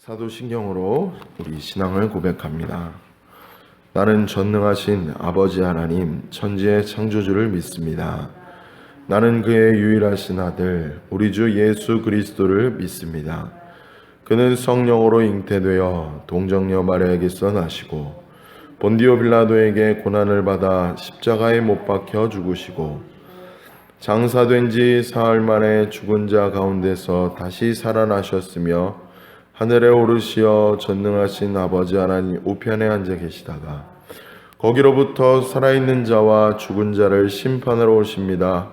사도신경으로 우리 신앙을 고백합니다. 나는 전능하신 아버지 하나님 천지의 창조주를 믿습니다. 나는 그의 유일하신 아들 우리 주 예수 그리스도를 믿습니다. 그는 성령으로 잉태되어 동정녀 마리아에게서 나시고 본디오 빌라도에게 고난을 받아 십자가에 못 박혀 죽으시고 장사된 지 사흘 만에 죽은 자 가운데서 다시 살아나셨으며 하늘에 오르시어 전능하신 아버지 하나님 우편에 앉아 계시다가 거기로부터 살아있는 자와 죽은 자를 심판하러 오십니다.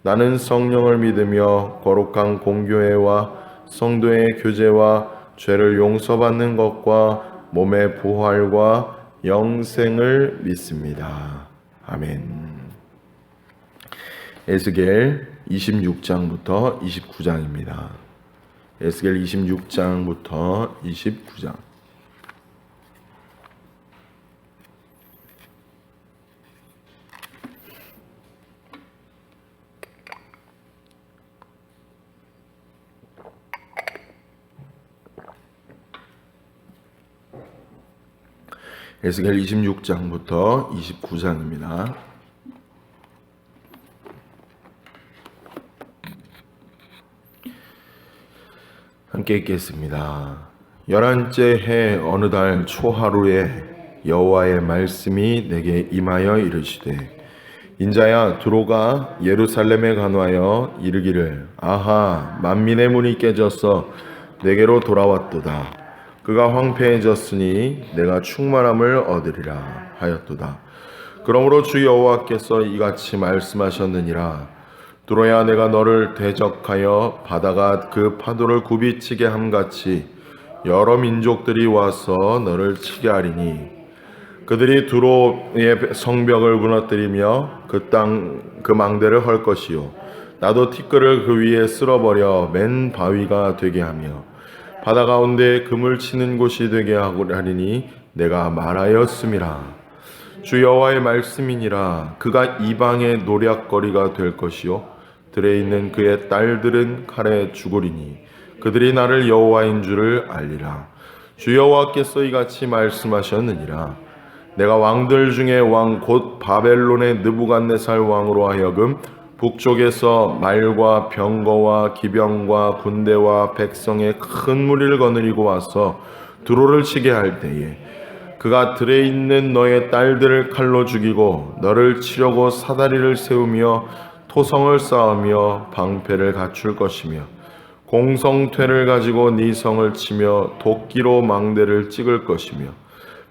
나는 성령을 믿으며 거룩한 공교회와 성도의 교제와 죄를 용서받는 것과 몸의 부활과 영생을 믿습니다. 아멘. 에스겔 26장부터 29장입니다. 에스겔 26장부터 29장. 에스겔 26장부터 29장입니다. 함께 읽겠습니다. 11째 해 어느 달 초하루에 여호와의 말씀이 내게 임하여 이르시되 인자야 들어가 예루살렘에 간하여 이르기를 아하 만민의 문이 깨져서 내게로 돌아왔도다. 그가 황폐해졌으니 내가 충만함을 얻으리라 하였도다. 그러므로 주 여호와께서 이같이 말씀하셨느니라. 두로야 내가 너를 대적하여 바다가 그 파도를 굽이치게 함같이 여러 민족들이 와서 너를 치게 하리니 그들이 두로의 성벽을 무너뜨리며 그 망대를 헐 것이요 나도 티끌을 그 위에 쓸어버려 맨 바위가 되게 하며 바다 가운데 금을 치는 곳이 되게 하리니 내가 말하였음이라. 주 여호와의 말씀이니라. 그가 이방의 노략거리가 될 것이요 들에 있는 그의 딸들은 칼에 죽으리니 그들이 나를 여호와인 줄을 알리라. 주 여호와께서 이같이 말씀하셨느니라. 내가 왕들 중에 왕 곧 바벨론의 느부갓네살 왕으로 하여금 북쪽에서 말과 병거와 기병과 군대와 백성의 큰 무리를 거느리고 와서 두로를 치게 할 때에 그가 들에 있는 너의 딸들을 칼로 죽이고 너를 치려고 사다리를 세우며 토성을 쌓으며 방패를 갖출 것이며 공성퇴를 가지고 네 성을 치며 도끼로 망대를 찍을 것이며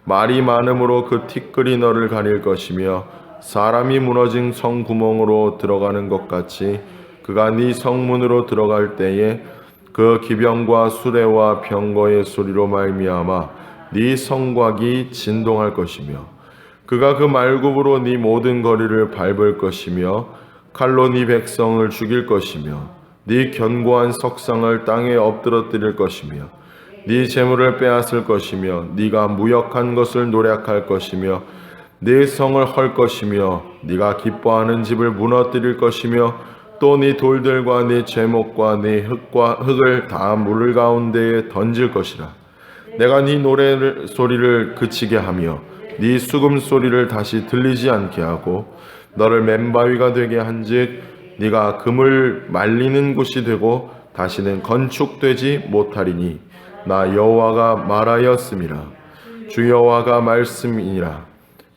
말이 많음으로 그 티끌이 너를 가릴 것이며 사람이 무너진 성 구멍으로 들어가는 것 같이 그가 네 성문으로 들어갈 때에 그 기병과 수레와 병거의 소리로 말미암아 네 성곽이 진동할 것이며 그가 그 말굽으로 네 모든 거리를 밟을 것이며 칼로 네 백성을 죽일 것이며 네 견고한 석상을 땅에 엎드러뜨릴 것이며 네 재물을 빼앗을 것이며 네가 무역한 것을 노략할 것이며 네 성을 헐 것이며 네가 기뻐하는 집을 무너뜨릴 것이며 또 네 돌들과 네 제목과 네 흙을 다 물 가운데에 던질 것이라. 내가 네 노래 소리를 그치게 하며 네 수금 소리를 다시 들리지 않게 하고 너를 맨바위가 되게 한즉 네가 금을 말리는 곳이 되고 다시는 건축되지 못하리니 나 여호와가 말하였음이라. 주 여호와가 말씀이니라.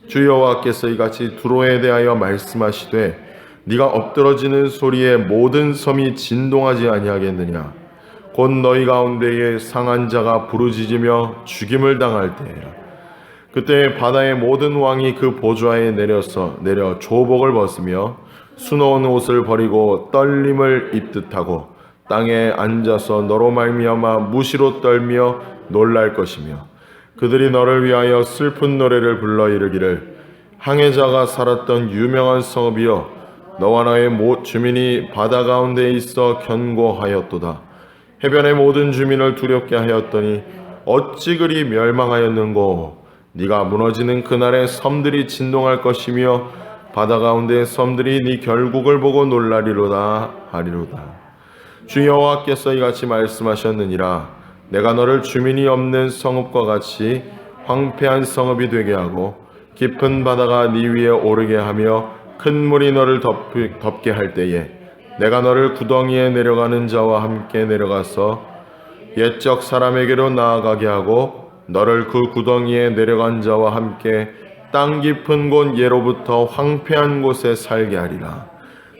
주 여호와께서 이같이 두로에 대하여 말씀하시되 네가 엎드러지는 소리에 모든 섬이 진동하지 아니하겠느냐. 곧 너희 가운데에 상한 자가 부르짖으며 죽임을 당할 때에라. 그때 바다의 모든 왕이 그 보좌에 내려 조복을 벗으며 수놓은 옷을 버리고 떨림을 입듯하고 땅에 앉아서 너로 말미암아 무시로 떨며 놀랄 것이며 그들이 너를 위하여 슬픈 노래를 불러 이르기를 항해자가 살았던 유명한 성읍이여 너와 너의 주민이 바다 가운데 있어 견고하였도다. 해변의 모든 주민을 두렵게 하였더니 어찌 그리 멸망하였는고. 네가 무너지는 그날에 섬들이 진동할 것이며 바다 가운데 섬들이 네 결국을 보고 놀라리로다 하리로다. 주 여호와께서 이같이 말씀하셨느니라. 내가 너를 주민이 없는 성읍과 같이 황폐한 성읍이 되게 하고 깊은 바다가 네 위에 오르게 하며 큰 물이 너를 덮게 할 때에 내가 너를 구덩이에 내려가는 자와 함께 내려가서 옛적 사람에게로 나아가게 하고 너를 그 구덩이에 내려간 자와 함께 땅 깊은 곳 예로부터 황폐한 곳에 살게 하리라.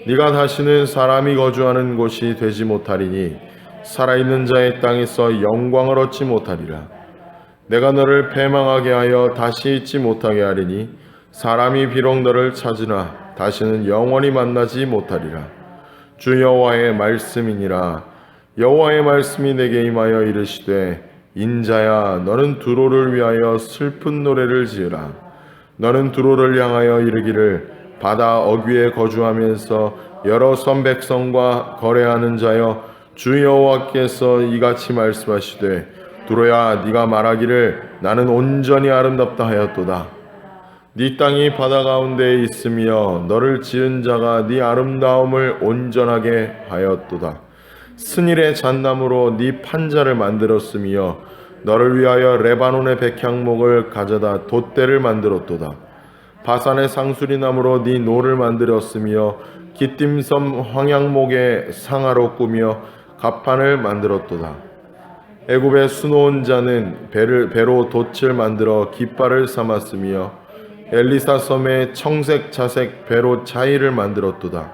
네가 다시는 사람이 거주하는 곳이 되지 못하리니 살아있는 자의 땅에서 영광을 얻지 못하리라. 내가 너를 패망하게 하여 다시 잊지 못하게 하리니 사람이 비록 너를 찾으나 다시는 영원히 만나지 못하리라. 주 여호와의 말씀이니라. 여호와의 말씀이 내게 임하여 이르시되 인자야 너는 두로를 위하여 슬픈 노래를 지으라. 너는 두로를 향하여 이르기를 바다 어귀에 거주하면서 여러 선 백성과 거래하는 자여 주 여호와께서 이같이 말씀하시되 두로야 네가 말하기를 나는 온전히 아름답다 하였도다. 네 땅이 바다 가운데에 있으며 너를 지은 자가 네 아름다움을 온전하게 하였도다. 스닐의 잣나무로 네 판자를 만들었으며 너를 위하여 레바논의 백향목을 가져다 돛대를 만들었도다. 바산의 상수리나무로 네 노를 만들었으며 기띔섬 황양목의 상아로 꾸며 갑판을 만들었도다. 애굽의 수놓은 자는 배로 돛을 만들어 깃발을 삼았으며 엘리사 섬의 청색 자색 배로 자의를 만들었도다.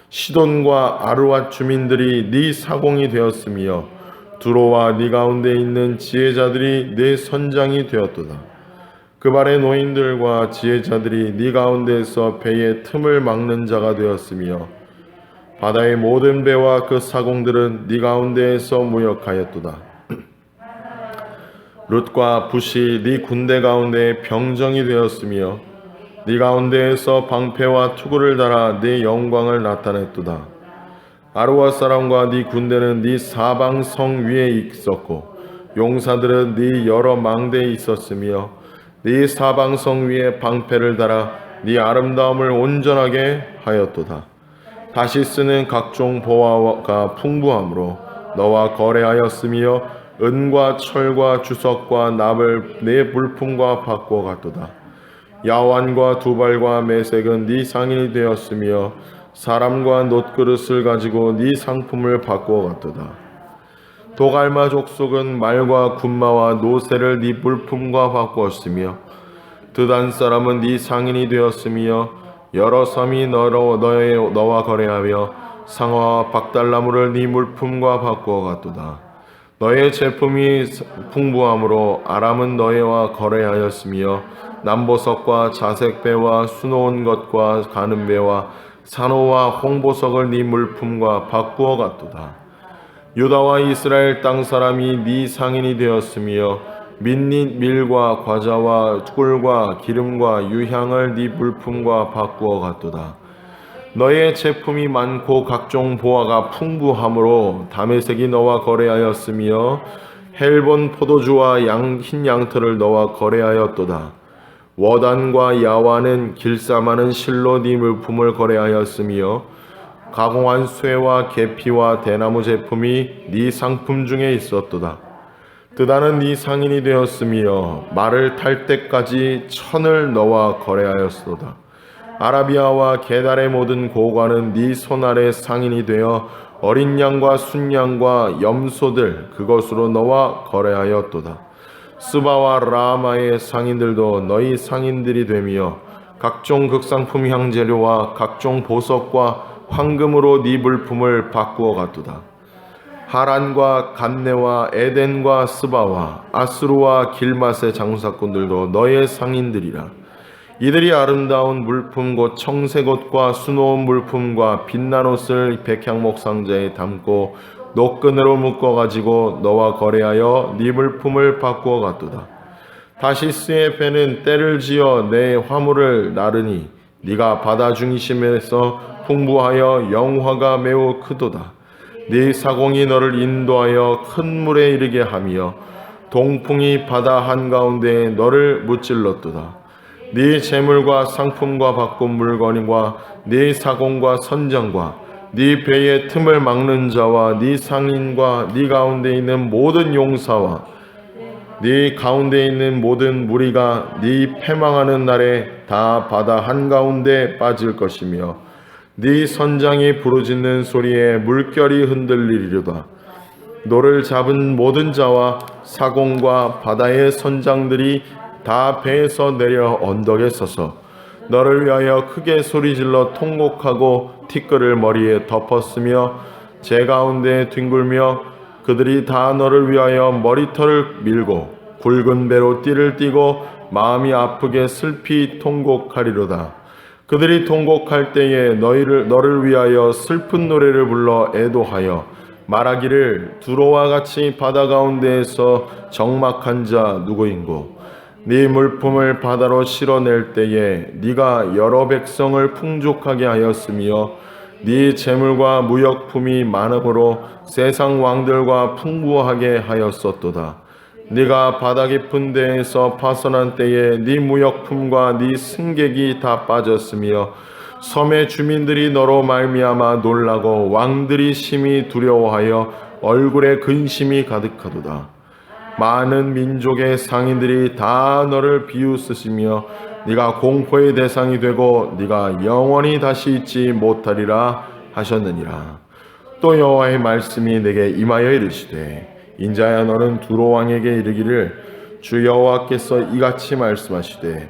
시돈과 아르왓 주민들이 네 사공이 되었으며 두로와 네 가운데 있는 지혜자들이 네 선장이 되었도다. 그발의 노인들과 지혜자들이 네 가운데에서 배의 틈을 막는 자가 되었으며 바다의 모든 배와 그 사공들은 네 가운데에서 무역하였도다. 룻과 붓이 네 군대 가운데 병정이 되었으며 네 가운데에서 방패와 투구를 달아 네 영광을 나타냈도다. 아르와 사람과 네 군대는 네 사방 성 위에 있었고 용사들은 네 여러 망대에 있었으며 네 사방 성 위에 방패를 달아 네 아름다움을 온전하게 하였도다. 다시 쓰는 각종 보화가 풍부함으로 너와 거래하였으며 은과 철과 주석과 납을 네 물품과 바꾸어 갔도다. 야완과 두발과 매색은 네 상인이 되었으며 사람과 놋그릇을 가지고 네 상품을 바꾸어 갔도다. 도갈마 족속은 말과 군마와 노새를 네 물품과 바꾸었으며 드단 사람은 네 상인이 되었으며 여러 섬이 너와 거래하며 상어와 박달나무를 네 물품과 바꾸어 갔도다. 너의 제품이 풍부함으로 아람은 너희와 거래하였으며 남보석과 자색배와 수놓은 것과 가는배와 산호와 홍보석을 네 물품과 바꾸어 갔도다. 유다와 이스라엘 땅 사람이 네 상인이 되었으며 민닛 밀과 과자와 꿀과 기름과 유향을 네 물품과 바꾸어 갔도다. 너의 제품이 많고 각종 보화가 풍부함으로 다메섹이 너와 거래하였으며 헬본 포도주와 흰 양털을 너와 거래하였도다. 워단과 야완은 길쌈하는 실로 네 물품을 거래하였으며 가공한 쇠와 계피와 대나무 제품이 네 상품 중에 있었도다. 드다는 네 상인이 되었으며 말을 탈 때까지 천을 너와 거래하였도다. 아라비아와 게달의 모든 고관은 네 손아래 상인이 되어 어린 양과 순양과 염소들 그것으로 너와 거래하였도다. 스바와 라마의 상인들도 너희 상인들이 되며 각종 극상품 향재료와 각종 보석과 황금으로 네 물품을 바꾸어 갔도다. 하란과 간네와 에덴과 스바와 아스루와 길맛의 장사꾼들도 너의 상인들이라. 이들이 아름다운 물품 곧 청색옷과 수놓은 물품과 빛난 옷을 백향목 상자에 담고 노끈으로 묶어가지고 너와 거래하여 네 물품을 바꾸어 갔도다. 다시스의 배는 때를 지어 내 화물을 나르니 네가 바다 중심에서 풍부하여 영화가 매우 크도다. 네 사공이 너를 인도하여 큰 물에 이르게 하며 동풍이 바다 한가운데에 너를 무찔렀도다. 네 재물과 상품과 바꾼 물건과 네 사공과 선장과 네 배의 틈을 막는 자와 네 상인과 네 가운데 있는 모든 용사와 네 가운데 있는 모든 무리가 네 패망하는 날에 다 바다 한가운데 빠질 것이며 네 선장이 부르짖는 소리에 물결이 흔들리리로다. 너를 잡은 모든 자와 사공과 바다의 선장들이 다 배에서 내려 언덕에 서서 너를 위하여 크게 소리질러 통곡하고 티끌을 머리에 덮었으며 제 가운데 뒹굴며 그들이 다 너를 위하여 머리털을 밀고 굵은 배로 띠를 띠고 마음이 아프게 슬피 통곡하리로다. 그들이 통곡할 때에 너를 위하여 슬픈 노래를 불러 애도하여 말하기를 두로와 같이 바다 가운데에서 적막한 자 누구인고 네 물품을 바다로 실어낼 때에 네가 여러 백성을 풍족하게 하였으며 네 재물과 무역품이 많음으로 세상 왕들과 풍부하게 하였었도다. 네가 바다 깊은 데에서 파선한 때에 네 무역품과 네 승객이 다 빠졌으며 섬의 주민들이 너로 말미암아 놀라고 왕들이 심히 두려워하여 얼굴에 근심이 가득하도다. 많은 민족의 상인들이 다 너를 비웃으시며 네가 공포의 대상이 되고 네가 영원히 다시 있지 못하리라 하셨느니라. 또 여호와의 말씀이 내게 임하여 이르시되 인자야 너는 두로 왕에게 이르기를 주 여호와께서 이같이 말씀하시되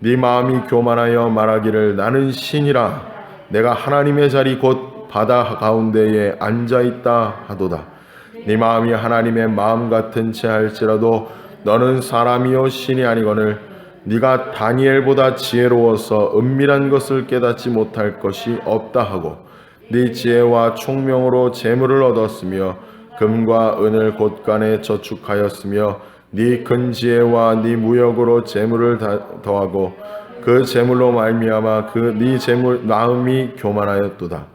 네 마음이 교만하여 말하기를 나는 신이라 내가 하나님의 자리 곧 바다 가운데에 앉아있다 하도다. 네 마음이 하나님의 마음 같은 채 할지라도 너는 사람이요 신이 아니거늘 네가 다니엘보다 지혜로워서 은밀한 것을 깨닫지 못할 것이 없다 하고 네 지혜와 총명으로 재물을 얻었으며 금과 은을 곳간에 저축하였으며 네 큰 지혜와 네 무역으로 재물을 더하고 그 재물로 말미암아 네 재물 마음이 교만하였도다.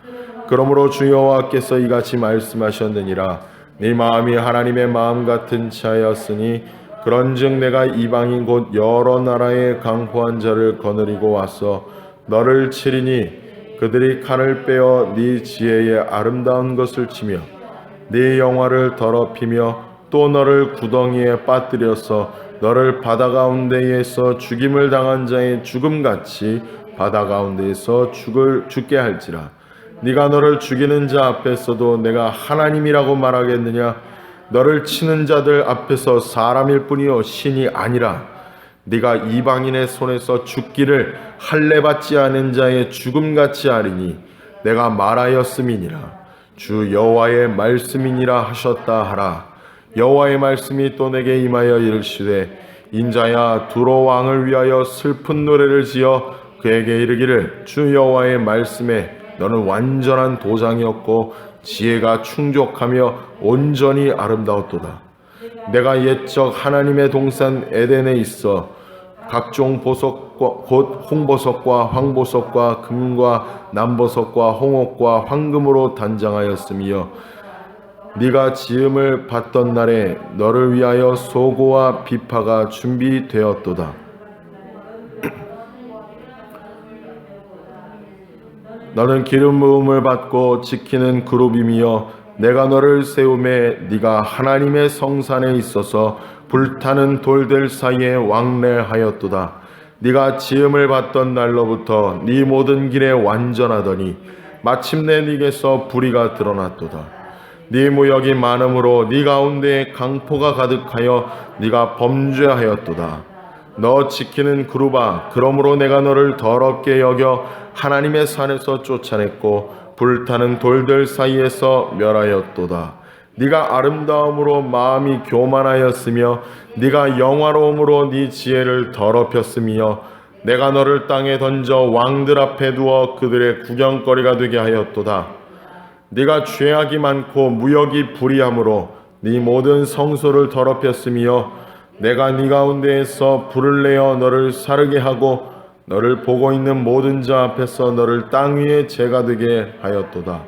그러므로 주 여호와께서 이같이 말씀하셨느니라. 네 마음이 하나님의 마음 같은 차였으니 그런즉 내가 이방인 곧 여러 나라의 강포한 자를 거느리고 와서 너를 치리니 그들이 칼을 빼어 네 지혜의 아름다운 것을 치며 네 영화를 더럽히며 또 너를 구덩이에 빠뜨려서 너를 바다 가운데에서 죽임을 당한 자의 죽음같이 바다 가운데에서 죽게 할지라. 네가 너를 죽이는 자 앞에서도 내가 하나님이라고 말하겠느냐? 너를 치는 자들 앞에서 사람일 뿐이요 신이 아니라 네가 이방인의 손에서 죽기를 할례받지 않은 자의 죽음같이 하리니 내가 말하였음이니라. 주 여호와의 말씀이니라 하셨다 하라. 여호와의 말씀이 또 내게 임하여 이르시되 인자야 두로 왕을 위하여 슬픈 노래를 지어 그에게 이르기를 주 여호와의 말씀에 너는 완전한 도장이었고 지혜가 충족하며 온전히 아름다웠도다. 내가 옛적 하나님의 동산 에덴에 있어 각종 보석과 곧 홍보석과 황보석과 금과 남보석과 홍옥과 황금으로 단장하였으며 네가 지음을 받던 날에 너를 위하여 소고와 비파가 준비되었도다. 너는 기름 부음을 받고 지키는 그룹이며 내가 너를 세움에 네가 하나님의 성산에 있어서 불타는 돌들 사이에 왕래하였도다. 네가 지음을 받던 날로부터 네 모든 길에 완전하더니 마침내 네게서 불의가 드러났도다. 네 무역이 많음으로 네 가운데에 강포가 가득하여 네가 범죄하였도다. 너 지키는 그룹아, 그러므로 내가 너를 더럽게 여겨 하나님의 산에서 쫓아냈고 불타는 돌들 사이에서 멸하였도다. 네가 아름다움으로 마음이 교만하였으며 네가 영화로움으로 네 지혜를 더럽혔으며 내가 너를 땅에 던져 왕들 앞에 두어 그들의 구경거리가 되게 하였도다. 네가 죄악이 많고 무역이 불의함으로 네 모든 성소를 더럽혔으며 내가 네 가운데에서 불을 내어 너를 사르게 하고 너를 보고 있는 모든 자 앞에서 너를 땅 위에 재가 되게 하였도다.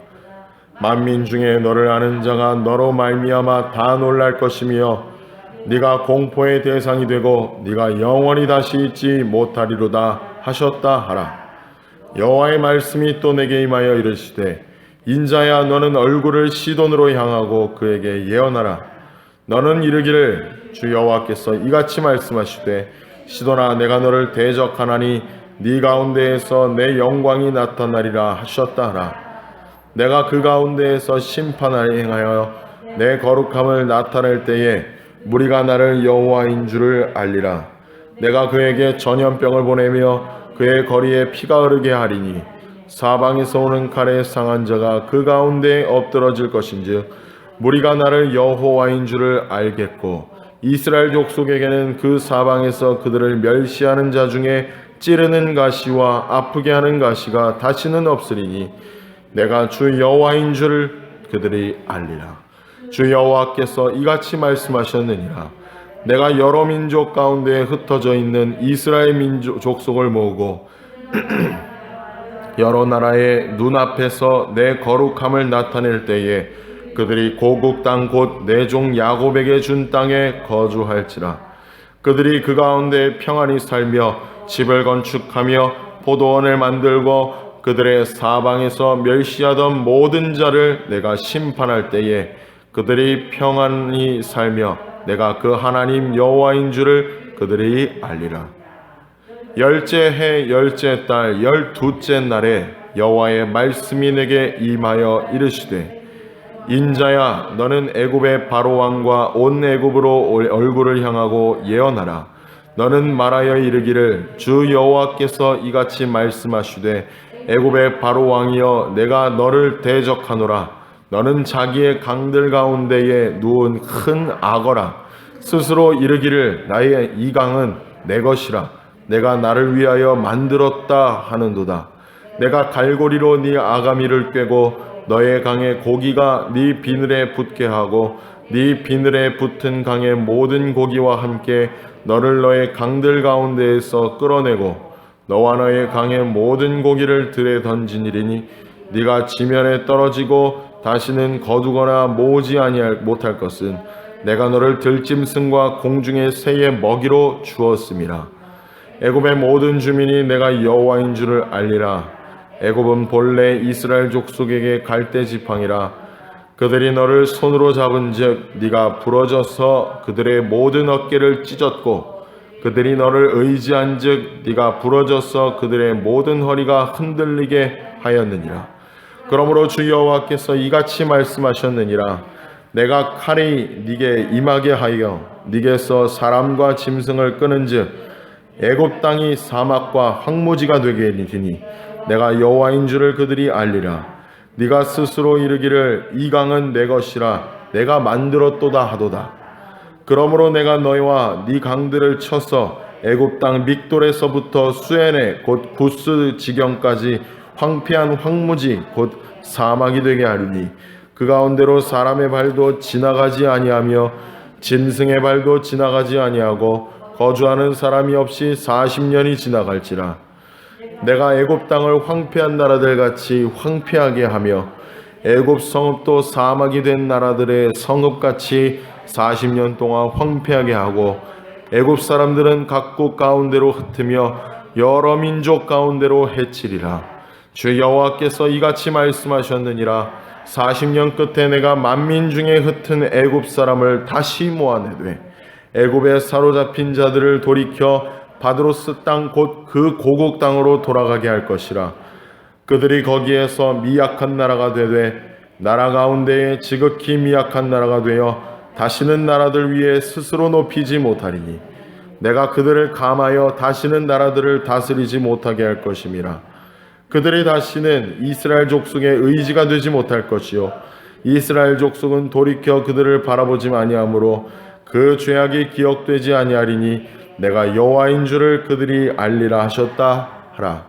만민 중에 너를 아는 자가 너로 말미암아 다 놀랄 것이며 네가 공포의 대상이 되고 네가 영원히 다시 있지 못하리로다 하셨다 하라. 여호와의 말씀이 또 내게 임하여 이르시되 인자야, 너는 얼굴을 시돈으로 향하고 그에게 예언하라. 너는 이르기를 주 여호와께서 이같이 말씀하시되 시돈아, 내가 너를 대적하나니 네 가운데에서 내 영광이 나타나리라 하셨다 하라. 내가 그 가운데에서 심판을 행하여 내 거룩함을 나타낼 때에 무리가 나를 여호와인 줄을 알리라. 내가 그에게 전염병을 보내며 그의 거리에 피가 흐르게 하리니 사방에서 오는 칼에 상한 자가 그 가운데에 엎드러질 것인즉 무리가 나를 여호와인 줄을 알겠고 이스라엘 족속에게는 그 사방에서 그들을 멸시하는 자 중에 찌르는 가시와 아프게 하는 가시가 다시는 없으리니 내가 주 여호와인 줄을 그들이 알리라. 주 여호와께서 이같이 말씀하셨느니라. 내가 여러 민족 가운데 흩어져 있는 이스라엘 민족 족속을 모으고 여러 나라의 눈앞에서 내 거룩함을 나타낼 때에 그들이 고국 땅 곧 내 종 야곱에게 준 땅에 거주할지라. 그들이 그 가운데 평안히 살며 집을 건축하며 포도원을 만들고 그들의 사방에서 멸시하던 모든 자를 내가 심판할 때에 그들이 평안히 살며 내가 그 하나님 여호와인 줄을 그들이 알리라. 열째 해 열째 달 12째 날에 여호와의 말씀이 내게 임하여 이르시되 인자야, 너는 애굽의 바로 왕과 온 애굽으로 얼굴을 향하고 예언하라. 너는 말하여 이르기를 주 여호와께서 이같이 말씀하시되 애굽의 바로 왕이여, 내가 너를 대적하노라. 너는 자기의 강들 가운데에 누운 큰 악어라. 스스로 이르기를 나의 이 강은 내 것이라. 내가 나를 위하여 만들었다 하는도다. 내가 갈고리로 네 아가미를 꿰고 너의 강의 고기가 네 비늘에 붙게 하고 네 비늘에 붙은 강의 모든 고기와 함께 너를 너의 강들 가운데에서 끌어내고 너와 너의 강의 모든 고기를 들에 던지니리니 네가 지면에 떨어지고 다시는 거두거나 모으지 못할 것은 내가 너를 들짐승과 공중의 새의 먹이로 주었음이라. 애굽의 모든 주민이 내가 여호와인 줄을 알리라. 애굽은 본래 이스라엘 족속에게 갈대 지팡이라. 그들이 너를 손으로 잡은즉 네가 부러져서 그들의 모든 어깨를 찢었고 그들이 너를 의지한즉 네가 부러져서 그들의 모든 허리가 흔들리게 하였느니라. 그러므로 주 여호와께서 이같이 말씀하셨느니라. 내가 칼이 네게 임하게 하여 네게서 사람과 짐승을 끄는즉 애굽 땅이 사막과 황무지가 되게 되니 내가 여호와인 줄을 그들이 알리라. 네가 스스로 이르기를 이 강은 내 것이라 내가 만들었도다 하도다. 그러므로 내가 너희와 네 강들을 쳐서 애굽 땅 믹돌에서부터 수엔에 곧 구스 지경까지 황폐한 황무지 곧 사막이 되게 하리니 그 가운데로 사람의 발도 지나가지 아니하며 짐승의 발도 지나가지 아니하고 거주하는 사람이 없이 40년이 지나갈지라. 내가 애굽 땅을 황폐한 나라들 같이 황폐하게 하며 애굽 성읍도 사막이 된 나라들의 성읍같이 40년 동안 황폐하게 하고 애굽 사람들은 각국 가운데로 흩으며 여러 민족 가운데로 해치리라. 주 여호와께서 이같이 말씀하셨느니라. 40년 끝에 내가 만민 중에 흩은 애굽 사람을 다시 모아내되 애굽에 사로잡힌 자들을 돌이켜 바드로스 땅 곧 그 고국 땅으로 돌아가게 할 것이라. 그들이 거기에서 미약한 나라가 되되 나라 가운데에 지극히 미약한 나라가 되어 다시는 나라들 위에 스스로 높이지 못하리니 내가 그들을 감하여 다시는 나라들을 다스리지 못하게 할 것임이라. 그들이 다시는 이스라엘 족속의 의지가 되지 못할 것이요 이스라엘 족속은 돌이켜 그들을 바라보지 아니하므로 그 죄악이 기억되지 아니하리니 내가 여호와인 줄을 그들이 알리라 하셨다 하라.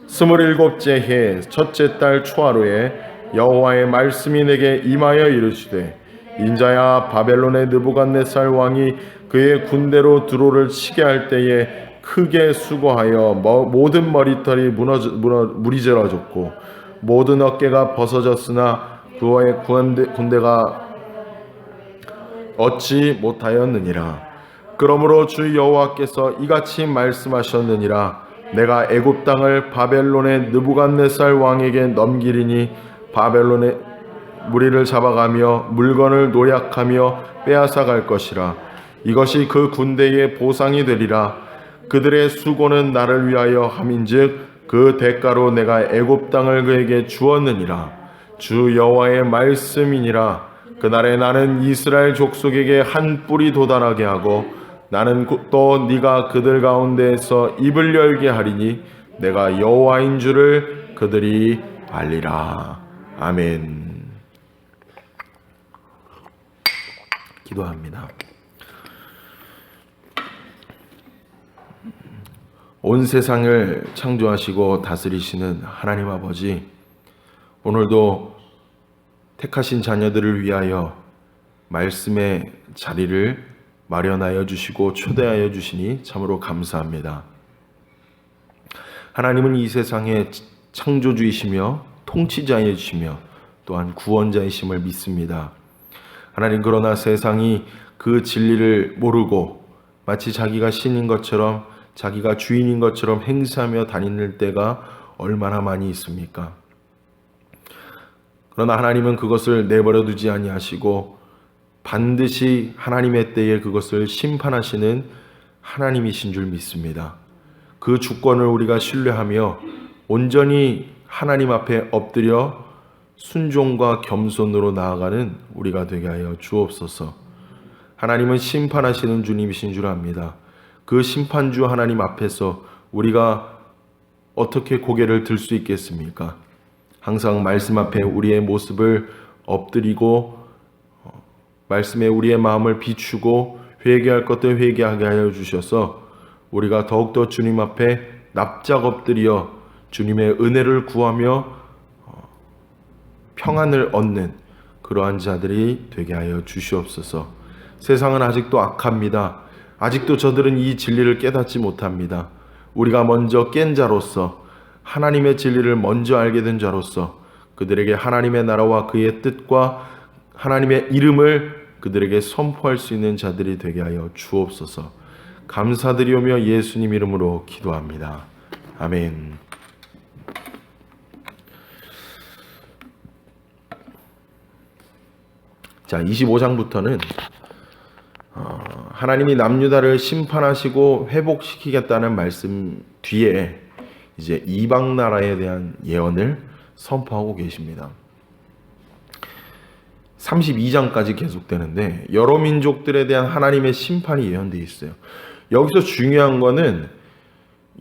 27째 해 첫째 달 초하루에 여호와의 말씀이 내게 임하여 이르시되 인자야, 바벨론의 느부갓네살 왕이 그의 군대로 두로를 치게 할 때에 크게 수고하여 모든 머리털이 무리절어졌고 모든 어깨가 벗어졌으나 그의 군대가 얻지 못하였느니라. 그러므로 주 여호와께서 이같이 말씀하셨느니라. 내가 애굽 땅을 바벨론의 느부갓네살 왕에게 넘기리니 바벨론의 무리를 잡아가며 물건을 노약하며 빼앗아 갈 것이라. 이것이 그 군대의 보상이 되리라. 그들의 수고는 나를 위하여 함인즉 그 대가로 내가 애굽 땅을 그에게 주었느니라. 주 여호와의 말씀이니라. 그날에 나는 이스라엘 족속에게 한 뿔이 돋아나게 하고 나는 또 네가 그들 가운데에서 입을 열게 하리니 내가 여호와인 줄을 그들이 알리라. 아멘. 기도합니다. 온 세상을 창조하시고 다스리시는 하나님 아버지, 오늘도 택하신 자녀들을 위하여 말씀의 자리를 마련하여 주시고 초대하여 주시니 참으로 감사합니다. 하나님은 이 세상의 창조주이시며 통치자이시며 또한 구원자이심을 믿습니다. 하나님, 그러나 세상이 그 진리를 모르고 마치 자기가 신인 것처럼 자기가 주인인 것처럼 행세하며 다니는 때가 얼마나 많이 있습니까? 그러나 하나님은 그것을 내버려 두지 아니하시고 반드시 하나님의 때에 그것을 심판하시는 하나님이신 줄 믿습니다. 그 주권을 우리가 신뢰하며 온전히 하나님 앞에 엎드려 순종과 겸손으로 나아가는 우리가 되게 하여 주옵소서. 하나님은 심판하시는 주님이신 줄 압니다. 그 심판주 하나님 앞에서 우리가 어떻게 고개를 들 수 있겠습니까? 항상 말씀 앞에 우리의 모습을 엎드리고 말씀에 우리의 마음을 비추고 회개할 것들 회개하게 하여 주셔서 우리가 더욱더 주님 앞에 납작 엎드려 주님의 은혜를 구하며 평안을 얻는 그러한 자들이 되게 하여 주시옵소서. 세상은 아직도 악합니다. 아직도 저들은 이 진리를 깨닫지 못합니다. 우리가 먼저 깬 자로서 하나님의 진리를 먼저 알게 된 자로서 그들에게 하나님의 나라와 그의 뜻과 하나님의 이름을 그들에게 선포할 수 있는 자들이 되게 하여 주옵소서. 감사드리오며 예수님 이름으로 기도합니다. 아멘. 자, 25장부터는 하나님이 남유다를 심판하시고 회복시키겠다는 말씀 뒤에 이제 이방 나라에 대한 예언을 선포하고 계십니다. 32장까지 계속되는데 여러 민족들에 대한 하나님의 심판이 예언되어 있어요. 여기서 중요한 거는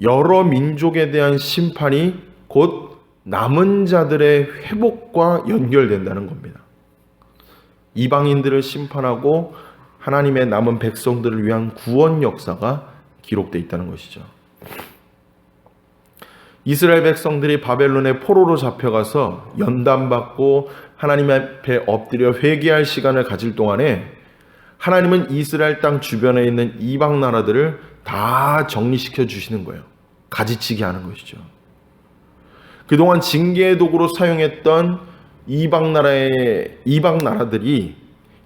여러 민족에 대한 심판이 곧 남은 자들의 회복과 연결된다는 겁니다. 이방인들을 심판하고 하나님의 남은 백성들을 위한 구원 역사가 기록되어 있다는 것이죠. 이스라엘 백성들이 바벨론의 포로로 잡혀가서 연단받고 하나님 앞에 엎드려 회개할 시간을 가질 동안에 하나님은 이스라엘 땅 주변에 있는 이방 나라들을 다 정리시켜 주시는 거예요. 가지치기 하는 것이죠. 그동안 징계의 도구로 사용했던 이방 나라들이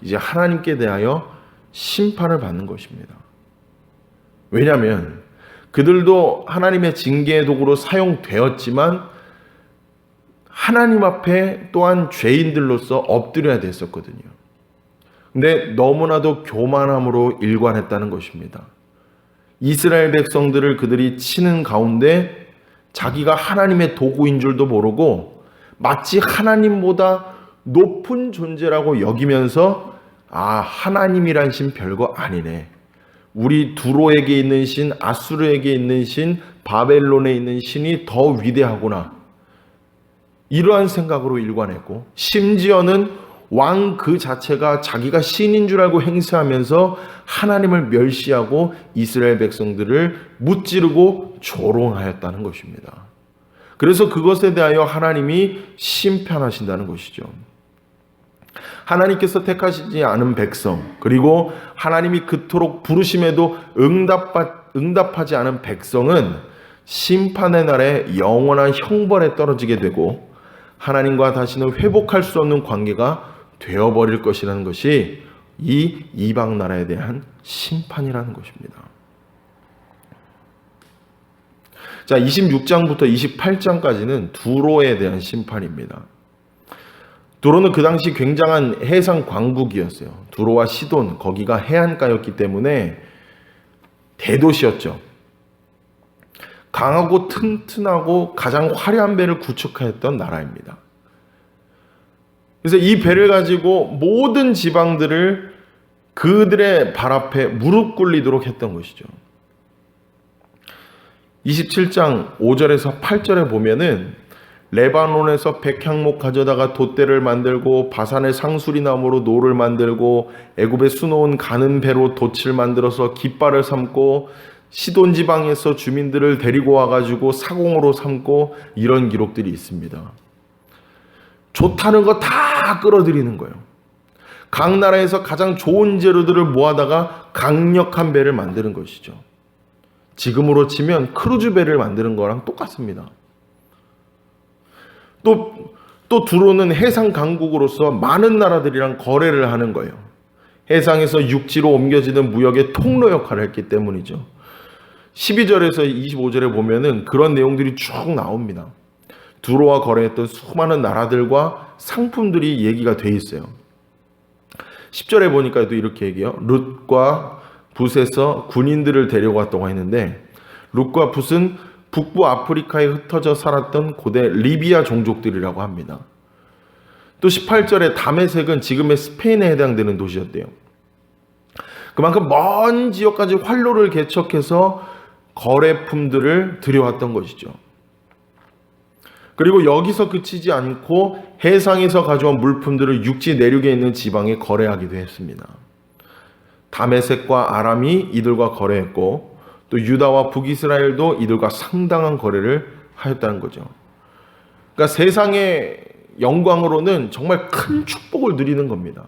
이제 하나님께 대하여 심판을 받는 것입니다. 왜냐하면 그들도 하나님의 징계의 도구로 사용되었지만 하나님 앞에 또한 죄인들로서 엎드려야 됐었거든요. 근데 너무나도 교만함으로 일관했다는 것입니다. 이스라엘 백성들을 그들이 치는 가운데 자기가 하나님의 도구인 줄도 모르고 마치 하나님보다 높은 존재라고 여기면서 하나님이란 신 별거 아니네. 우리 두로에게 있는 신, 아수르에게 있는 신, 바벨론에 있는 신이 더 위대하구나. 이러한 생각으로 일관했고 심지어는 왕 그 자체가 자기가 신인 줄 알고 행세하면서 하나님을 멸시하고 이스라엘 백성들을 무찌르고 조롱하였다는 것입니다. 그래서 그것에 대하여 하나님이 심판하신다는 것이죠. 하나님께서 택하시지 않은 백성, 그리고 하나님이 그토록 부르심에도 응답하지 않은 백성은 심판의 날에 영원한 형벌에 떨어지게 되고 하나님과 다시는 회복할 수 없는 관계가 되어버릴 것이라는 것이 이 이방 나라에 대한 심판이라는 것입니다. 자, 26장부터 28장까지는 두로에 대한 심판입니다. 두로는 그 당시 굉장한 해상 광국이었어요. 두로와 시돈, 거기가 해안가였기 때문에 대도시였죠. 강하고 튼튼하고 가장 화려한 배를 구축하였던 나라입니다. 그래서 이 배를 가지고 모든 지방들을 그들의 발 앞에 무릎 꿇리도록 했던 것이죠. 27장 5절에서 8절에 보면은 레바논에서 백향목 가져다가 돛대를 만들고 바산의 상수리 나무로 노를 만들고 애굽에 수놓은 가는 배로 돛을 만들어서 깃발을 삼고 시돈 지방에서 주민들을 데리고 와가지고 사공으로 삼고 이런 기록들이 있습니다. 좋다는 거 다 끌어들이는 거예요. 각 나라에서 가장 좋은 재료들을 모아다가 강력한 배를 만드는 것이죠. 지금으로 치면 크루즈 배를 만드는 거랑 똑같습니다. 또 두로는 해상 강국으로서 많은 나라들이랑 거래를 하는 거예요. 해상에서 육지로 옮겨지는 무역의 통로 역할을 했기 때문이죠. 12절에서 25절에 보면은 그런 내용들이 쭉 나옵니다. 두로와 거래했던 수많은 나라들과 상품들이 얘기가 돼 있어요. 10절에 보니까 또 이렇게 얘기해요. 룻과 붓에서 군인들을 데려갔다고 했는데, 룻과 붓은 북부 아프리카에 흩어져 살았던 고대 리비아 종족들이라고 합니다. 또 18절에 다메섹은 지금의 스페인에 해당되는 도시였대요. 그만큼 먼 지역까지 활로를 개척해서 거래품들을 들여왔던 것이죠. 그리고 여기서 그치지 않고 해상에서 가져온 물품들을 육지 내륙에 있는 지방에 거래하기도 했습니다. 다메섹과 아람이 이들과 거래했고, 또 유다와 북이스라엘도 이들과 상당한 거래를 하였다는 거죠. 그러니까 세상의 영광으로는 정말 큰 축복을 누리는 겁니다.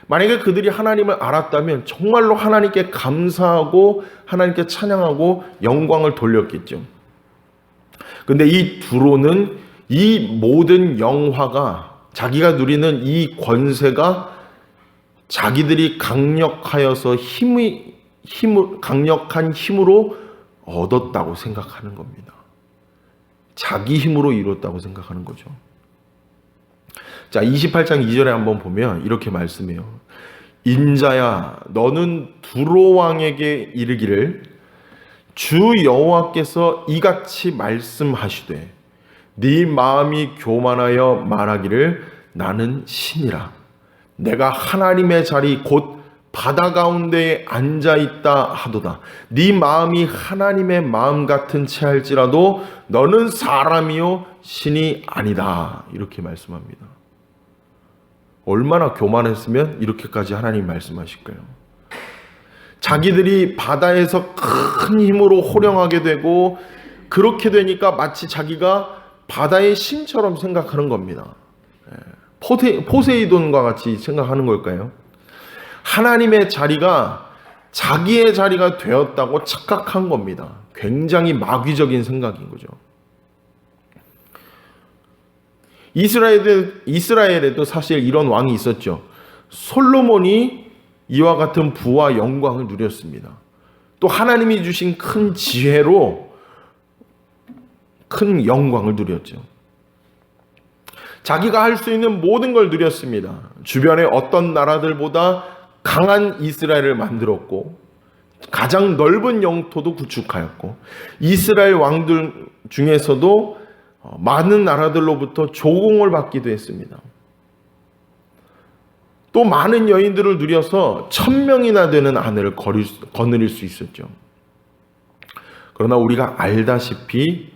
만약에 그들이 하나님을 알았다면 정말로 하나님께 감사하고 하나님께 찬양하고 영광을 돌렸겠죠. 근데 이 두로는 이 모든 영화가, 자기가 누리는 이 권세가 자기들이 강력하여서 강력한 힘으로 얻었다고 생각하는 겁니다. 자기 힘으로 이뤘다고 생각하는 거죠. 자, 28장 2절에 한번 보면 이렇게 말씀해요. 인자야, 너는 두로 왕에게 이르기를 주 여호와께서 이같이 말씀하시되 네 마음이 교만하여 말하기를 나는 신이라. 내가 하나님의 자리 곧 바다 가운데에 앉아있다 하도다. 네 마음이 하나님의 마음 같은 채 할지라도 너는 사람이요 신이 아니다. 이렇게 말씀합니다. 얼마나 교만했으면 이렇게까지 하나님 말씀하실까요? 자기들이 바다에서 큰 힘으로 호령하게 되고 그렇게 되니까 마치 자기가 바다의 신처럼 생각하는 겁니다. 포세이돈과 같이 생각하는 걸까요? 하나님의 자리가 자기의 자리가 되었다고 착각한 겁니다. 굉장히 마귀적인 생각인 거죠. 이스라엘에도 사실 이런 왕이 있었죠. 솔로몬이 이와 같은 부와 영광을 누렸습니다. 또 하나님이 주신 큰 지혜로 큰 영광을 누렸죠. 자기가 할 수 있는 모든 걸 누렸습니다. 주변의 어떤 나라들보다 강한 이스라엘을 만들었고 가장 넓은 영토도 구축하였고 이스라엘 왕들 중에서도 많은 나라들로부터 조공을 받기도 했습니다. 또 많은 여인들을 누려서 1000명이나 되는 아내를 거느릴 수 있었죠. 그러나 우리가 알다시피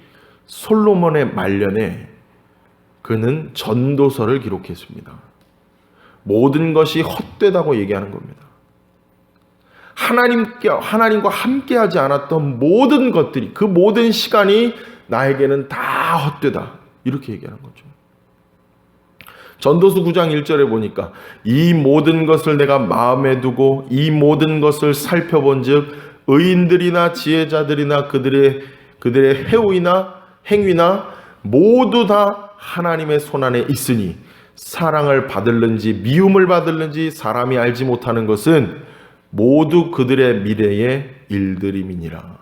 솔로몬의 말년에 그는 전도서를 기록했습니다. 모든 것이 헛되다고 얘기하는 겁니다. 하나님과 함께하지 않았던 모든 것들이, 그 모든 시간이 나에게는 다 헛되다. 이렇게 얘기하는 거죠. 전도서 9장 1절에 보니까 이 모든 것을 내가 마음에 두고 이 모든 것을 살펴본 즉 의인들이나 지혜자들이나 그들의 행위나 모두 다 하나님의 손안에 있으니 사랑을 받을는지 미움을 받을는지 사람이 알지 못하는 것은 모두 그들의 미래의 일들임이니라.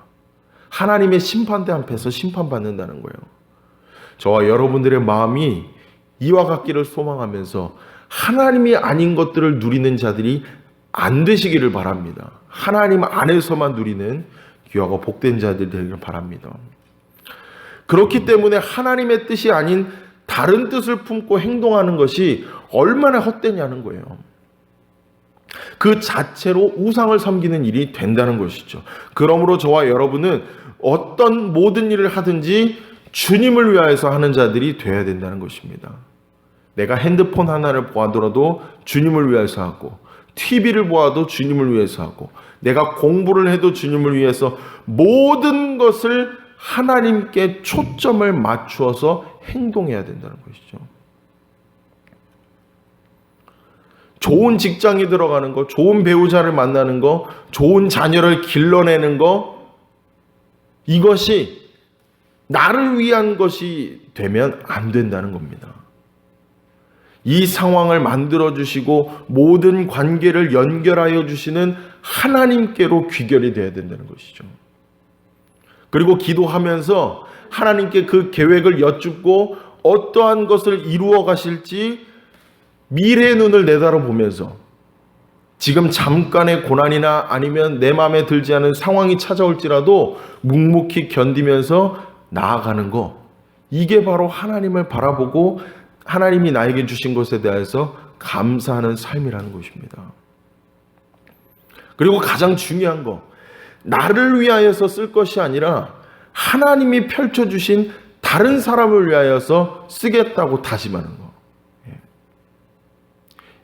하나님의 심판대 앞에서 심판받는다는 거예요. 저와 여러분들의 마음이 이와 같기를 소망하면서 하나님이 아닌 것들을 누리는 자들이 안 되시기를 바랍니다. 하나님 안에서만 누리는 귀하고 복된 자들이 되기를 바랍니다. 그렇기 때문에 하나님의 뜻이 아닌 다른 뜻을 품고 행동하는 것이 얼마나 헛되냐는 거예요. 그 자체로 우상을 섬기는 일이 된다는 것이죠. 그러므로 저와 여러분은 어떤 모든 일을 하든지 주님을 위하여서 하는 자들이 되어야 된다는 것입니다. 내가 핸드폰 하나를 보아더라도 주님을 위해서 하고, TV를 보아도 주님을 위해서 하고, 내가 공부를 해도 주님을 위해서 모든 것을 하나님께 초점을 맞추어서 행동해야 된다는 것이죠. 좋은 직장에 들어가는 거, 좋은 배우자를 만나는 거, 좋은 자녀를 길러내는 거, 이것이 나를 위한 것이 되면 안 된다는 겁니다. 이 상황을 만들어주시고 모든 관계를 연결하여 주시는 하나님께로 귀결이 되어야 된다는 것이죠. 그리고 기도하면서 하나님께 그 계획을 여쭙고 어떠한 것을 이루어 가실지 미래의 눈을 내다보면서 지금 잠깐의 고난이나 아니면 내 마음에 들지 않은 상황이 찾아올지라도 묵묵히 견디면서 나아가는 거, 이게 바로 하나님을 바라보고 하나님이 나에게 주신 것에 대해서 감사하는 삶이라는 것입니다. 그리고 가장 중요한 거, 나를 위하여서 쓸 것이 아니라 하나님이 펼쳐주신 다른 사람을 위하여서 쓰겠다고 다짐하는 거.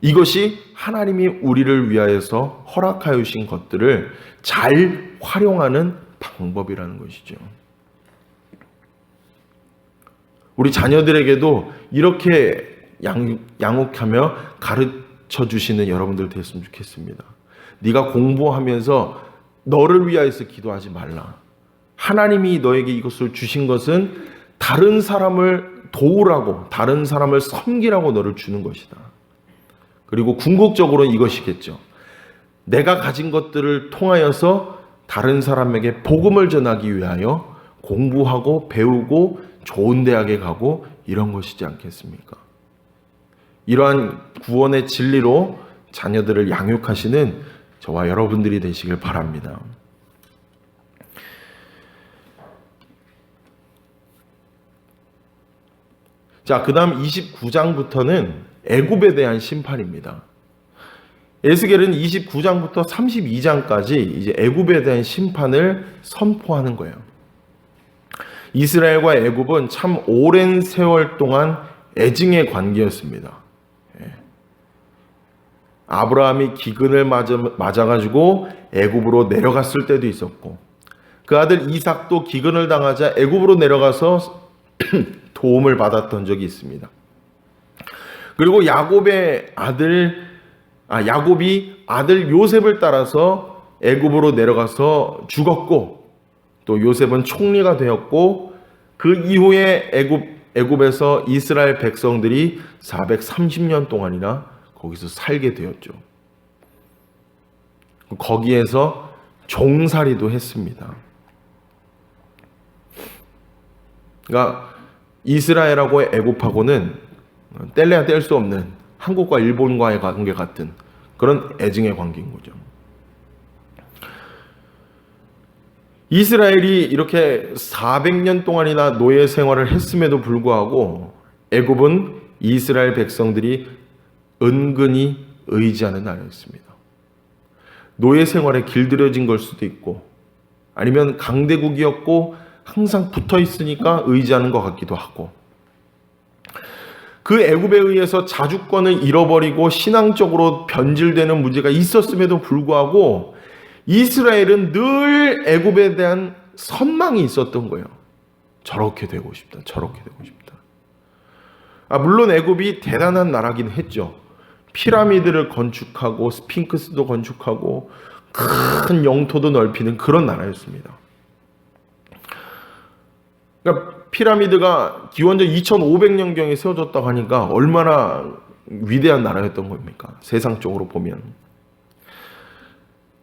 이것이 하나님이 우리를 위하여서 허락하여 주신 것들을 잘 활용하는 방법이라는 것이죠. 우리 자녀들에게도 이렇게 양육하며 가르쳐 주시는 여러분들 됐으면 좋겠습니다. 네가 공부하면서 너를 위하여서 기도하지 말라. 하나님이 너에게 이것을 주신 것은 다른 사람을 도우라고, 다른 사람을 섬기라고 너를 주는 것이다. 그리고 궁극적으로는 이것이겠죠. 내가 가진 것들을 통하여서 다른 사람에게 복음을 전하기 위하여 공부하고 배우고 좋은 대학에 가고 이런 것이지 않겠습니까? 이러한 구원의 진리로 자녀들을 양육하시는 저와 여러분들이 되시길 바랍니다. 자, 그 다음 29장부터는 애굽에 대한 심판입니다. 에스겔은 29장부터 32장까지 이제 애굽에 대한 심판을 선포하는 거예요. 이스라엘과 애굽은 참 오랜 세월 동안 애증의 관계였습니다. 아브라함이 기근을 맞아가지고 애굽으로 내려갔을 때도 있었고, 그 아들 이삭도 기근을 당하자 애굽으로 내려가서 도움을 받았던 적이 있습니다. 그리고 야곱이 아들 요셉을 따라서 애굽으로 내려가서 죽었고, 또 요셉은 총리가 되었고, 그 이후에 애굽에서 이스라엘 백성들이 430년 동안이나 거기서 살게 되었죠. 거기에서 종살이도 했습니다. 그러니까 이스라엘하고 애굽하고는 뗄래야 뗄 수 없는 한국과 일본과의 관계 같은 그런 애증의 관계인 거죠. 이스라엘이 이렇게 400년 동안이나 노예 생활을 했음에도 불구하고 애굽은 이스라엘 백성들이 은근히 의지하는 나라였습니다. 노예 생활에 길들여진 걸 수도 있고, 아니면 강대국이었고 항상 붙어 있으니까 의지하는 것 같기도 하고, 그 애굽에 의해서 자주권을 잃어버리고 신앙적으로 변질되는 문제가 있었음에도 불구하고 이스라엘은 늘 애굽에 대한 선망이 있었던 거예요. 저렇게 되고 싶다, 저렇게 되고 싶다. 물론 애굽이 대단한 나라긴 했죠. 피라미드를 건축하고 스핑크스도 건축하고 큰 영토도 넓히는 그런 나라였습니다. 그러니까 피라미드가 기원전 2500년경에 세워졌다고 하니까 얼마나 위대한 나라였던 겁니까? 세상적으로 보면.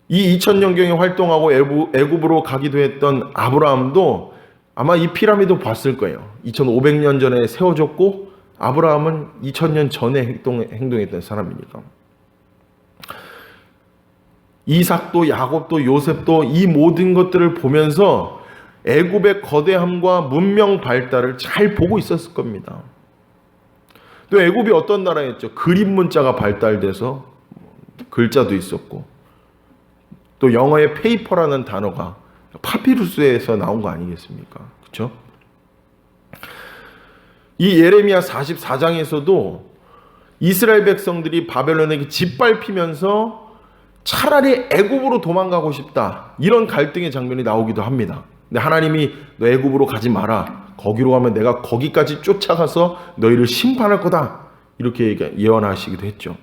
이 2000년경에 활동하고 애굽으로 가기도 했던 아브라함도 아마 이 피라미드 봤을 거예요. 2500년 전에 세워졌고 아브라함은 2000년 전에 행동했던 사람이니까. 이삭도 야곱도 요셉도 이 모든 것들을 보면서 애굽의 거대함과 문명 발달을 잘 보고 있었을 겁니다. 또 애굽이 어떤 나라였죠? 그림 문자가 발달돼서 글자도 있었고, 또 영어의 페이퍼라는 단어가 파피루스에서 나온 거 아니겠습니까? 그렇죠? 이 예레미야 44장에서도 이스라엘 백성들이 바벨론에게 짓밟히면서 차라리 애굽으로 도망가고 싶다, 이런 갈등의 장면이 나오기도 합니다. 근데 하나님이 너 애굽으로 가지 마라, 거기로 가면 내가 거기까지 쫓아가서 너희를 심판할 거다, 이렇게 예언하시기도 했죠.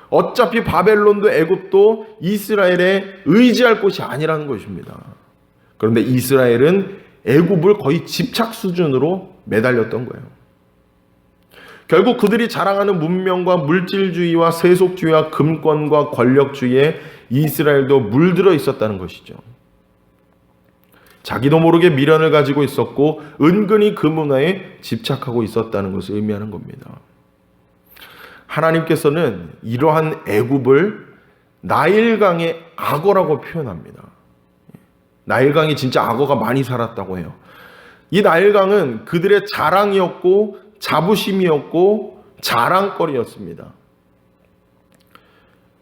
어차피 바벨론도 애굽도 이스라엘에 의지할 곳이 아니라는 것입니다. 그런데 이스라엘은 애굽을 거의 집착 수준으로 매달렸던 거예요. 결국 그들이 자랑하는 문명과 물질주의와 세속주의와 금권과 권력주의에 이스라엘도 물들어 있었다는 것이죠. 자기도 모르게 미련을 가지고 있었고 은근히 그 문화에 집착하고 있었다는 것을 의미하는 겁니다. 하나님께서는 이러한 애굽을 나일강의 악어라고 표현합니다. 나일강이 진짜 악어가 많이 살았다고 해요. 이 나일강은 그들의 자랑이었고 자부심이었고 자랑거리였습니다.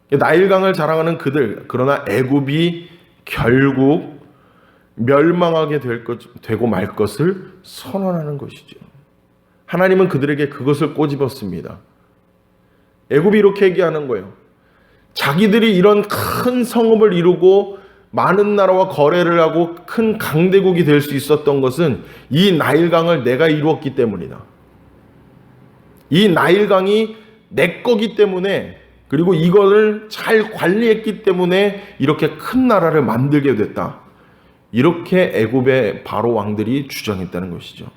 나일강을 자랑하는 그들, 그러나 애굽이 결국 멸망하게 되고 말 것을 선언하는 것이죠. 하나님은 그들에게 그것을 꼬집었습니다. 애굽이 이렇게 얘기하는 거예요. 자기들이 이런 큰 성읍을 이루고 많은 나라와 거래를 하고 큰 강대국이 될 수 있었던 것은 이 나일강을 내가 이루었기 때문이다. 이 나일강이 내 거기 때문에, 그리고 이거를 잘 관리했기 때문에 이렇게 큰 나라를 만들게 됐다. 이렇게 애굽의 바로 왕들이 주장했다는 것이죠.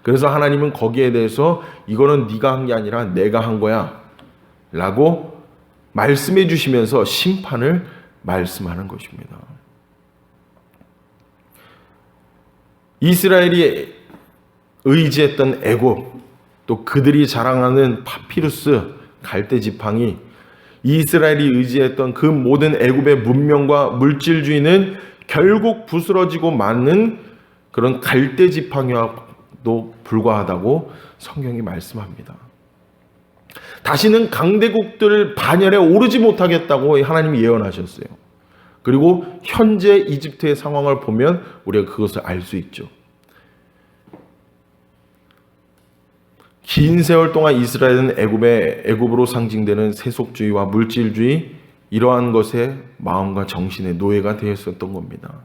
그래서 하나님은 거기에 대해서 이거는 네가 한 게 아니라 내가 한 거야 라고 말씀해 주시면서 심판을 말씀하는 것입니다. 이스라엘이 의지했던 애굽, 또 그들이 자랑하는 파피루스 갈대 지팡이, 이스라엘이 의지했던 그 모든 애굽의 문명과 물질주의는 결국 부스러지고 마는 그런 갈대 지팡이와도 불과하다고 성경이 말씀합니다. 다시는 강대국들 반열에 오르지 못하겠다고 하나님이 예언하셨어요. 그리고 현재 이집트의 상황을 보면 우리가 그것을 알 수 있죠. 긴 세월 동안 이스라엘은 애굽으로 상징되는 세속주의와 물질주의, 이러한 것에 마음과 정신의 노예가 되었었던 겁니다.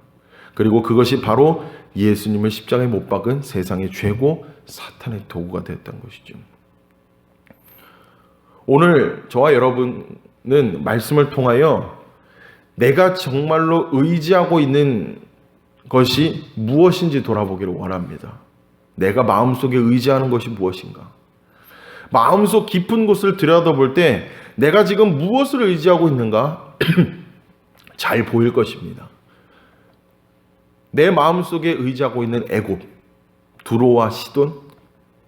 그리고 그것이 바로 예수님을 십자가에 못 박은 세상의 죄고 사탄의 도구가 되었던 것이죠. 오늘 저와 여러분은 말씀을 통하여 내가 정말로 의지하고 있는 것이 무엇인지 돌아보기를 원합니다. 내가 마음속에 의지하는 것이 무엇인가? 마음속 깊은 곳을 들여다볼 때 내가 지금 무엇을 의지하고 있는가? 잘 보일 것입니다. 내 마음속에 의지하고 있는 애굽, 두로와 시돈,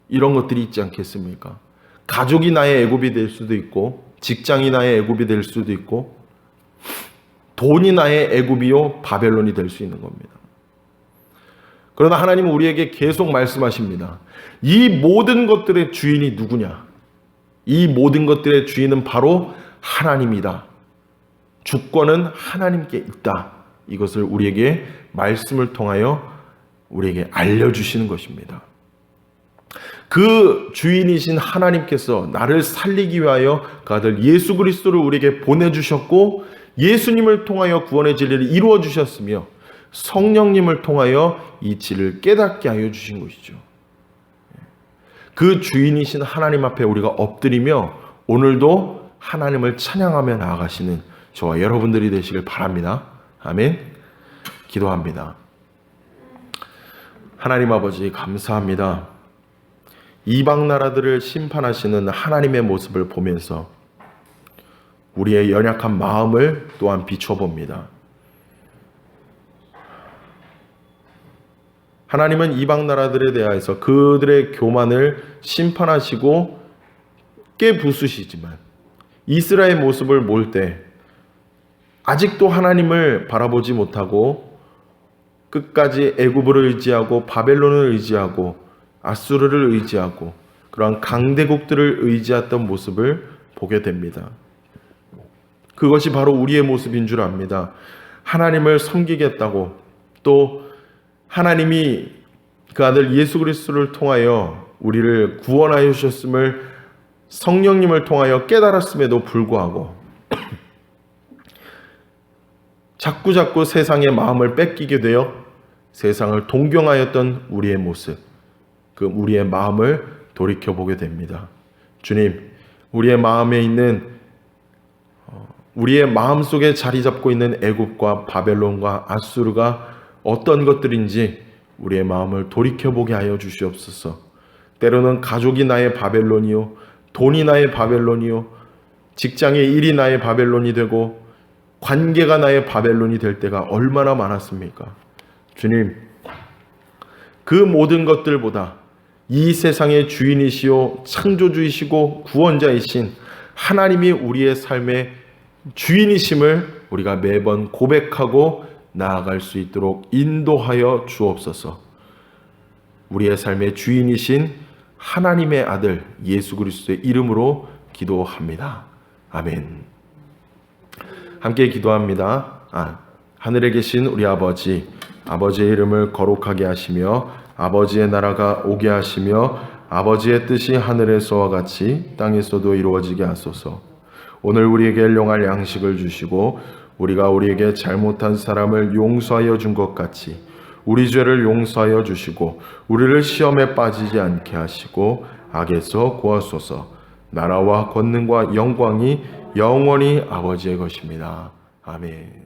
이런 것들이 있지 않겠습니까? 가족이 나의 애굽이 될 수도 있고, 직장이 나의 애굽이 될 수도 있고, 돈이 나의 애굽이요 바벨론이 될 수 있는 겁니다. 그러나 하나님은 우리에게 계속 말씀하십니다. 이 모든 것들의 주인이 누구냐? 이 모든 것들의 주인은 바로 하나님이다. 주권은 하나님께 있다. 이것을 우리에게 말씀을 통하여 우리에게 알려주시는 것입니다. 그 주인이신 하나님께서 나를 살리기 위하여 그 아들 예수 그리스도를 우리에게 보내주셨고, 예수님을 통하여 구원의 진리를 이루어 주셨으며 성령님을 통하여 이 진리를 깨닫게 하여 주신 것이죠. 그 주인이신 하나님 앞에 우리가 엎드리며 오늘도 하나님을 찬양하며 나아가시는 저와 여러분들이 되시길 바랍니다. 아멘. 기도합니다. 하나님 아버지 감사합니다. 이방 나라들을 심판하시는 하나님의 모습을 보면서 우리의 연약한 마음을 또한 비춰봅니다. 하나님은 이방 나라들에 대하여서 그들의 교만을 심판하시고 깨부수시지만 이스라엘의 모습을 볼 때 아직도 하나님을 바라보지 못하고 끝까지 애굽을 의지하고 바벨론을 의지하고 아수르를 의지하고 그러한 강대국들을 의지했던 모습을 보게 됩니다. 그것이 바로 우리의 모습인 줄 압니다. 하나님을 섬기겠다고, 또 하나님이 그 아들 예수 그리스도를 통하여 우리를 구원하여 주셨음을 성령님을 통하여 깨달았음에도 불구하고 자꾸자꾸 세상의 마음을 뺏기게 되어 세상을 동경하였던 우리의 모습, 그 우리의 마음을 돌이켜보게 됩니다. 주님, 우리의 마음에 있는, 우리의 마음속에 자리 잡고 있는 애굽과 바벨론과 아수르가 어떤 것들인지 우리의 마음을 돌이켜보게 하여 주시옵소서. 때로는 가족이 나의 바벨론이요, 돈이 나의 바벨론이요, 직장의 일이 나의 바벨론이 되고 관계가 나의 바벨론이 될 때가 얼마나 많았습니까? 주님, 그 모든 것들보다 이 세상의 주인이시요 창조주이시고 구원자이신 하나님이 우리의 삶의 주인이심을 우리가 매번 고백하고 나아갈 수 있도록 인도하여 주옵소서. 우리의 삶의 주인이신 하나님의 아들 예수 그리스도의 이름으로 기도합니다. 아멘. 함께 기도합니다. 하늘에 계신 우리 아버지, 아버지의 이름을 거룩하게 하시며 아버지의 나라가 오게 하시며 아버지의 뜻이 하늘에서와 같이 땅에서도 이루어지게 하소서. 오늘 우리에게 일용할 양식을 주시고 우리가 우리에게 잘못한 사람을 용서하여 준 것 같이 우리 죄를 용서하여 주시고 우리를 시험에 빠지지 않게 하시고 악에서 구하소서. 나라와 권능과 영광이 영원히 아버지의 것입니다. 아멘.